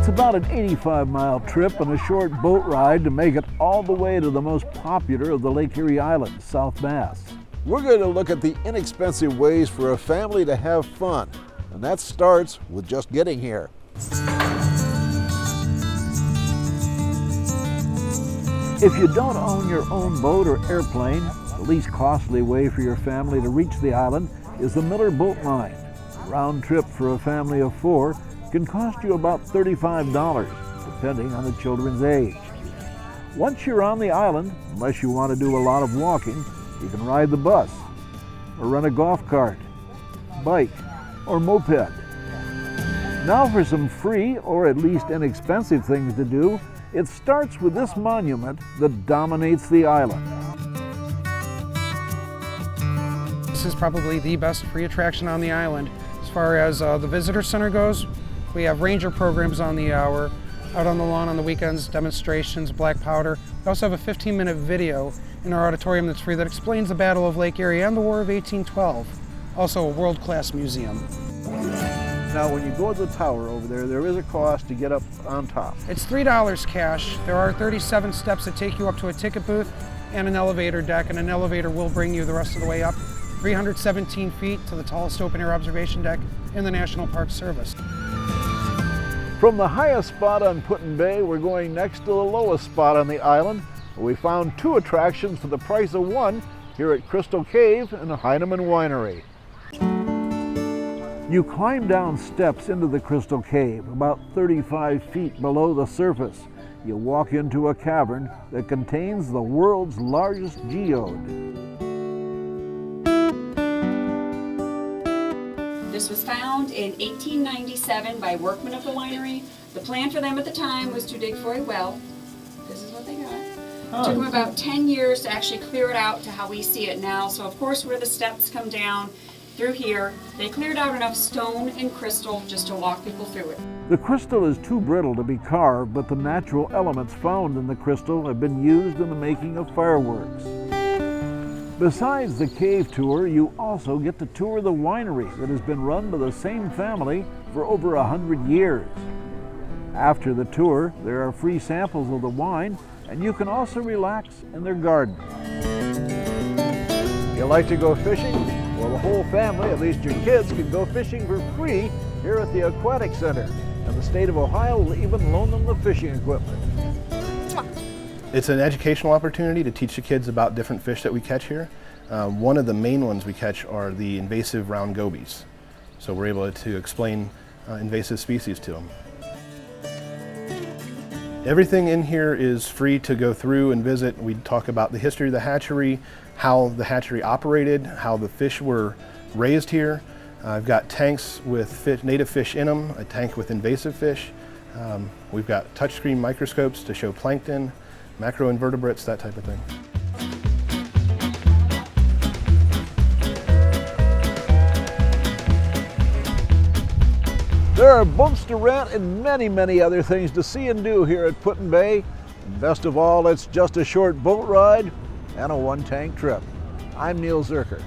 It's about an 85-mile trip and a short boat ride to make it all the way to the most popular of the Lake Erie Islands, South Mass. We're going to look at the inexpensive ways for a family to have fun, and that starts with just getting here. If you don't own your own boat or airplane, the least costly way for your family to reach the island is the Miller Boat Line. A round trip for a family of 4 can cost you about $35, depending on the children's age. Once you're on the island, unless you want to do a lot of walking, you can ride the bus, or rent a golf cart, bike, or moped. Now for some free, or at least inexpensive things to do, it starts with this monument that dominates the island. This is probably the best free attraction on the island. As far as the visitor center goes, we have ranger programs on the hour, out on the lawn on the weekends, demonstrations, black powder. We also have a 15-minute video in our auditorium that's free that explains the Battle of Lake Erie and the War of 1812. Also a world-class museum. Now when you go to the tower over there is a cost to get up on top. It's $3 cash. There are 37 steps that take you up to a ticket booth and an elevator deck, and an elevator will bring you the rest of the way up. 317 feet to the tallest open-air observation deck in the National Park Service. From the highest spot on Put-in-Bay, we're going next to the lowest spot on the island, where we found 2 attractions for the price of 1 here at Crystal Cave and the Heinemann Winery. You climb down steps into the Crystal Cave, about 35 feet below the surface. You walk into a cavern that contains the world's largest geode. This was found in 1897 by workmen of the winery. The plan for them at the time was to dig for a well. This is what they got. It took them about 10 years to actually clear it out to how we see it now. So of course where the steps come down through here, they cleared out enough stone and crystal just to walk people through it. The crystal is too brittle to be carved, but the natural elements found in the crystal have been used in the making of fireworks. Besides the cave tour, you also get to tour the winery that has been run by the same family for over 100 years. After the tour, there are free samples of the wine, and you can also relax in their garden. You like to go fishing? Well, the whole family, at least your kids, can go fishing for free here at the Aquatic Center. And the state of Ohio will even loan them the fishing equipment. It's an educational opportunity to teach the kids about different fish that we catch here. One of the main ones we catch are the invasive round gobies. So we're able to explain invasive species to them. Everything in here is free to go through and visit. We talk about the history of the hatchery, how the hatchery operated, how the fish were raised here. I've got tanks with native fish in them, a tank with invasive fish. We've got touchscreen microscopes to show plankton, macroinvertebrates, that type of thing. There are boats to rent and many, many other things to see and do here at Put-in-Bay. And best of all, it's just a short boat ride and a 1-tank trip. I'm Neil Zurcher.